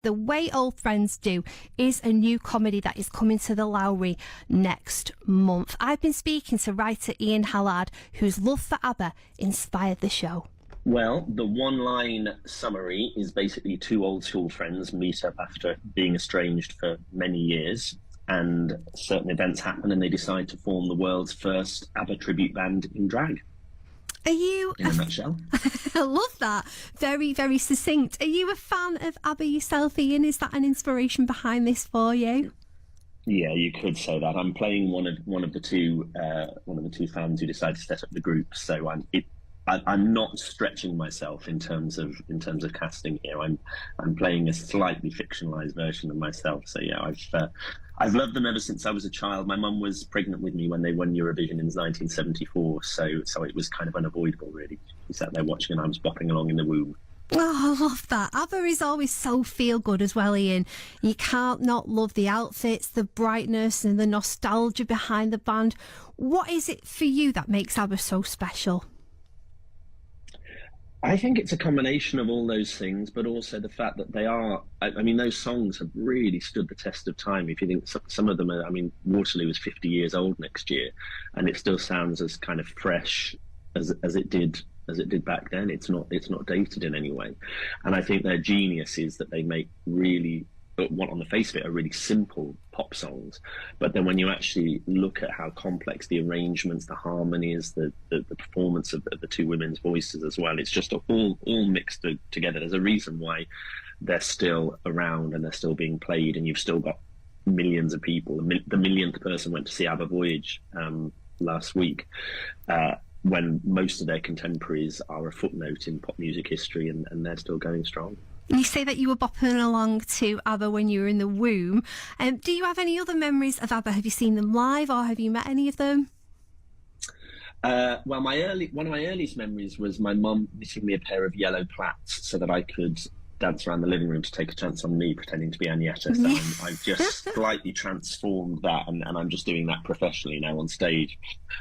The Way Old Friends Do is a new comedy that is coming to the Lowry next month. I've been speaking to writer Ian Hallard, whose love for ABBA inspired the show. Well, the one-line summary is basically two old school friends meet up after being estranged for many years, and certain events happen and they decide to form the world's first ABBA tribute band in drag. Are you... In a nutshell. I love that. Very, very succinct. Are you a fan of ABBA yourself, Ian? Is that an inspiration behind this for you? Yeah, you could say that. I'm playing one of the two fans who decided to set up the group, so I'm not stretching myself in terms of casting here. I'm playing a slightly fictionalized version of myself. So yeah, I've loved them ever since I was a child. My mum was pregnant with me when they won Eurovision in 1974, so it was kind of unavoidable, really. She sat there watching and I was bopping along in the womb. Oh, I love that. ABBA is always so feel-good as well, Ian. You can't not love the outfits, the brightness and the nostalgia behind the band. What is it for you that makes ABBA so special? I think it's a combination of all those things, but also the fact that they are, I mean, those songs have really stood the test of time. If you think some of them are, I mean, Waterloo is 50 years old next year, and it still sounds as kind of fresh as it did back then. It's not dated in any way. And I think their genius is that they make really, what on the face of it are really simple pop songs, but then when you actually look at how complex the arrangements, the harmonies, the performance of the two women's voices as well, it's just all mixed together. There's a reason why they're still around and they're still being played, and you've still got millions of people. The millionth person went to see ABBA Voyage last week, when most of their contemporaries are a footnote in pop music history, and they're still going strong. You say that you were bopping along to ABBA when you were in the womb. Do you have any other memories of ABBA? Have you seen them live, or have you met any of them? Well, one of my earliest memories was my mum knitting me a pair of yellow plaits so that I could dance around the living room to take a chance on me pretending to be Agneta. So I've just slightly transformed that, and I'm just doing that professionally now on stage.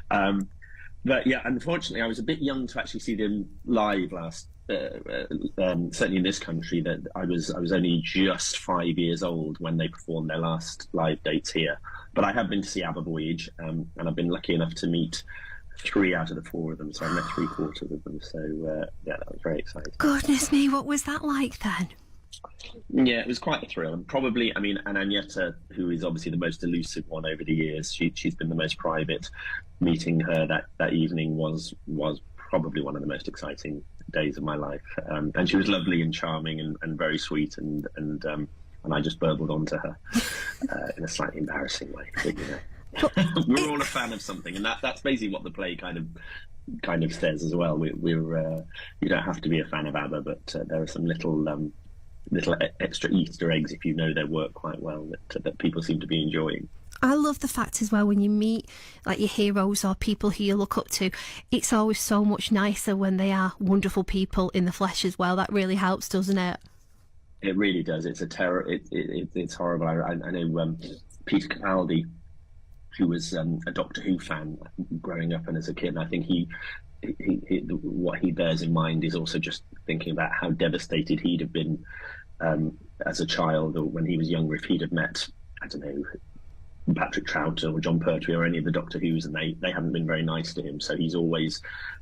But yeah, unfortunately, I was a bit young to actually see them live last. Certainly in this country, that I was only just 5 years old when they performed their last live dates here. But I have been to see ABBA Voyage, and I've been lucky enough to meet 3 out of the 4 of them. So I met 3/4 of them. So yeah, that was very exciting. Goodness me, what was that like then? Yeah, it was quite a thrill, and probably, I mean, and Agneta, who is obviously the most elusive one over the years, she's been the most private. Meeting her that evening was probably one of the most exciting days of my life, and she was lovely and charming and very sweet, and I just burbled onto her in a slightly embarrassing way. But, you know, we're all a fan of something, and that's basically what the play kind of says as well. We're you don't have to be a fan of ABBA, but there are some little extra Easter eggs if you know their work quite well that people seem to be enjoying. I love the fact as well, when you meet like your heroes or people who you look up to, it's always so much nicer when they are wonderful people in the flesh as well. That really helps, doesn't it? It really does. It's a terror. It's horrible. I know Peter Capaldi, who was a Doctor Who fan growing up and as a kid, and I think he what he bears in mind is also just thinking about how devastated he'd have been as a child, or when he was younger, if he'd have met, I don't know, Patrick Troughton or John Pertwee or any of the Doctor Who's, and they haven't been very nice to him. So he's always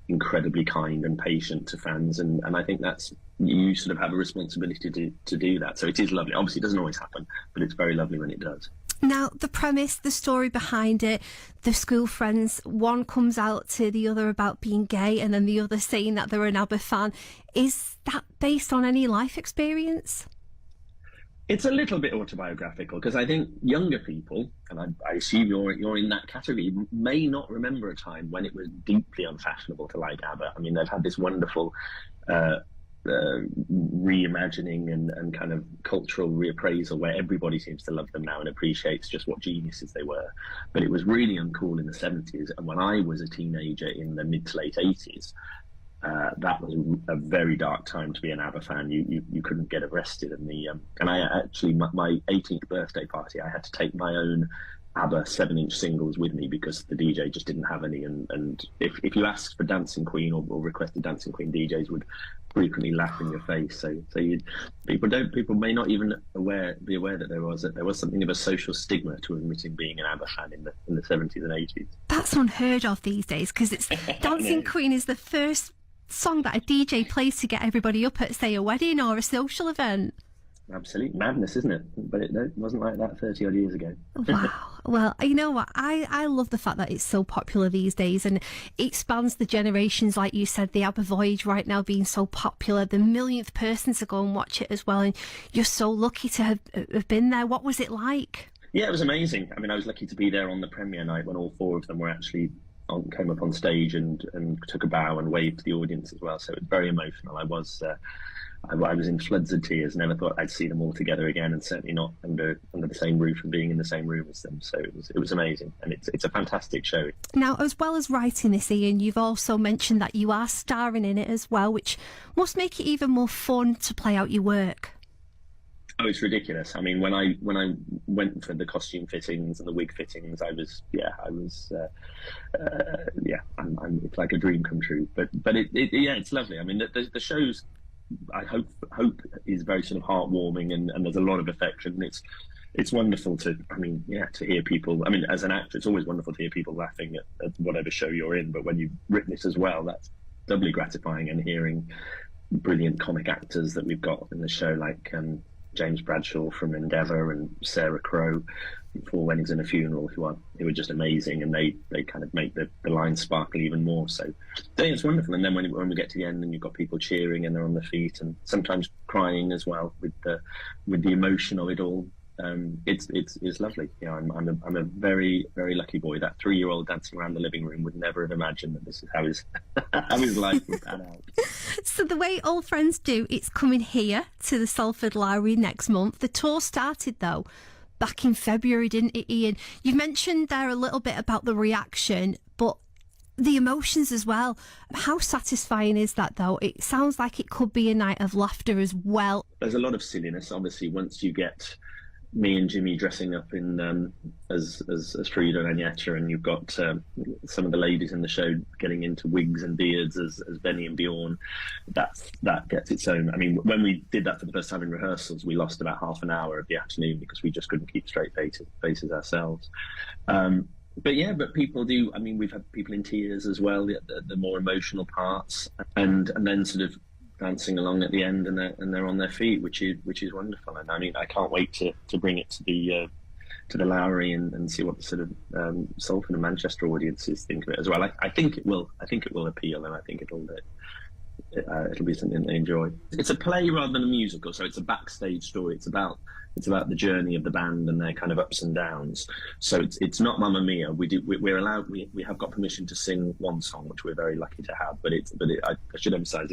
incredibly kind and patient to fans, and I think that's, you sort of have a responsibility to do that. So it is lovely. Obviously it doesn't always happen, but it's very lovely when it does. Now, the premise, the story behind it, the school friends, one comes out to the other about being gay, and then the other saying that they're an ABBA fan. Is that based on any life experience? It's a little bit autobiographical, because I think younger people, and I assume you're in that category, may not remember a time when it was deeply unfashionable to like ABBA. I mean, they've had this wonderful reimagining and kind of cultural reappraisal where everybody seems to love them now and appreciates just what geniuses they were. But it was really uncool in the 70s, and when I was a teenager in the mid to late 80s, that was a very dark time to be an ABBA fan. You couldn't get arrested, and I actually, my 18th birthday party, I had to take my own ABBA 7-inch singles with me because the DJ just didn't have any. And if you asked for Dancing Queen or requested Dancing Queen, DJs would frequently laugh in your face. So people may not even be aware that there was something of a social stigma to admitting being an ABBA fan in the 70s and 80s. That's unheard of these days, because it's Dancing Queen is the first song that a DJ plays to get everybody up at, say, a wedding or a social event. Absolute madness, isn't it? But it wasn't like that 30 odd years ago. Wow. Well, you know what? I love the fact that it's so popular these days, and it spans the generations. Like you said, the ABBA Voyage right now being so popular, the millionth person to go and watch it as well. And you're so lucky to have been there. What was it like? Yeah, it was amazing. I mean, I was lucky to be there on the premiere night when all 4 of them were actually came up on stage and took a bow and waved to the audience as well. So it was very emotional. I was in floods of tears. Never thought I'd see them all together again, and certainly not under the same roof and being in the same room as them. So it was amazing, and it's a fantastic show. Now, as well as writing this, Ian, you've also mentioned that you are starring in it as well, which must make it even more fun to play out your work. Oh, it's ridiculous. I mean, when I went for the costume fittings and the wig fittings, it's like a dream come true. But it's lovely. I mean, the show's, I hope is very sort of heartwarming, and there's a lot of affection. It's wonderful to hear people. I mean, as an actor, it's always wonderful to hear people laughing at whatever show you're in. But when you've written it as well, that's doubly gratifying. And hearing brilliant comic actors that we've got in the show, like James Bradshaw from Endeavour and Sarah Crowe from 4 Weddings and a Funeral, who are just amazing, and they kind of make the lines sparkle even more. So it's wonderful. And then when we get to the end and you've got people cheering and they're on their feet and sometimes crying as well with the emotion of it all, it's lovely. I'm a very, very lucky boy. That 3-year-old dancing around the living room would never have imagined that this is how his life would pan out. So the way Old Friends Do, it's coming here to the Salford Lowry next month. The tour started, though, back in February, didn't it, Ian? You've mentioned there a little bit about the reaction, but the emotions as well. How satisfying is that, though? It sounds like it could be a night of laughter as well. There's a lot of silliness, obviously, once you get me and Jimmy dressing up in as Frida and Agneta, and you've got some of the ladies in the show getting into wigs and beards as Benny and Bjorn. That gets its own. I mean, when we did that for the first time in rehearsals, we lost about half an hour of the afternoon because we just couldn't keep straight faces ourselves. But people do. I mean, we've had people in tears as well, the more emotional parts, and then sort of dancing along at the end, and they're on their feet, which is wonderful. And I mean, I can't wait to bring it to the Lowry and see what the sort of Salford and Manchester audiences think of it as well. I think it will appeal, and I think it'll be something they enjoy. It's a play rather than a musical, so it's a backstage story. It's about the journey of the band and their kind of ups and downs. So it's not Mamma Mia. We're allowed. We have got permission to sing one song, which we're very lucky to have. But I should emphasise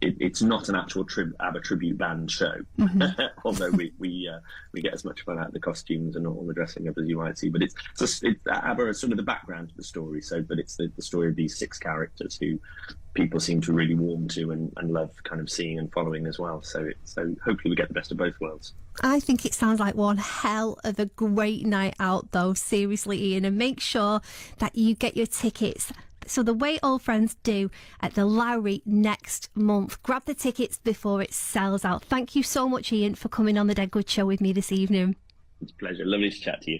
it's not an actual ABBA tribute band show. Mm-hmm. Although we get as much fun out of the costumes and all the dressing up as you might see. But it's ABBA is sort of the background to the story. But it's the story of these 6 characters who people seem to really warm to and love kind of seeing and following as well. So hopefully we get the best of both worlds. I think it sounds like one hell of a great night out, though, seriously, Ian, and make sure that you get your tickets. So the way Old Friends Do at the Lowry next month. Grab the tickets before it sells out. Thank you so much, Ian, for coming on the Dead Good Show with me this evening. It's a pleasure. Lovely to chat to you.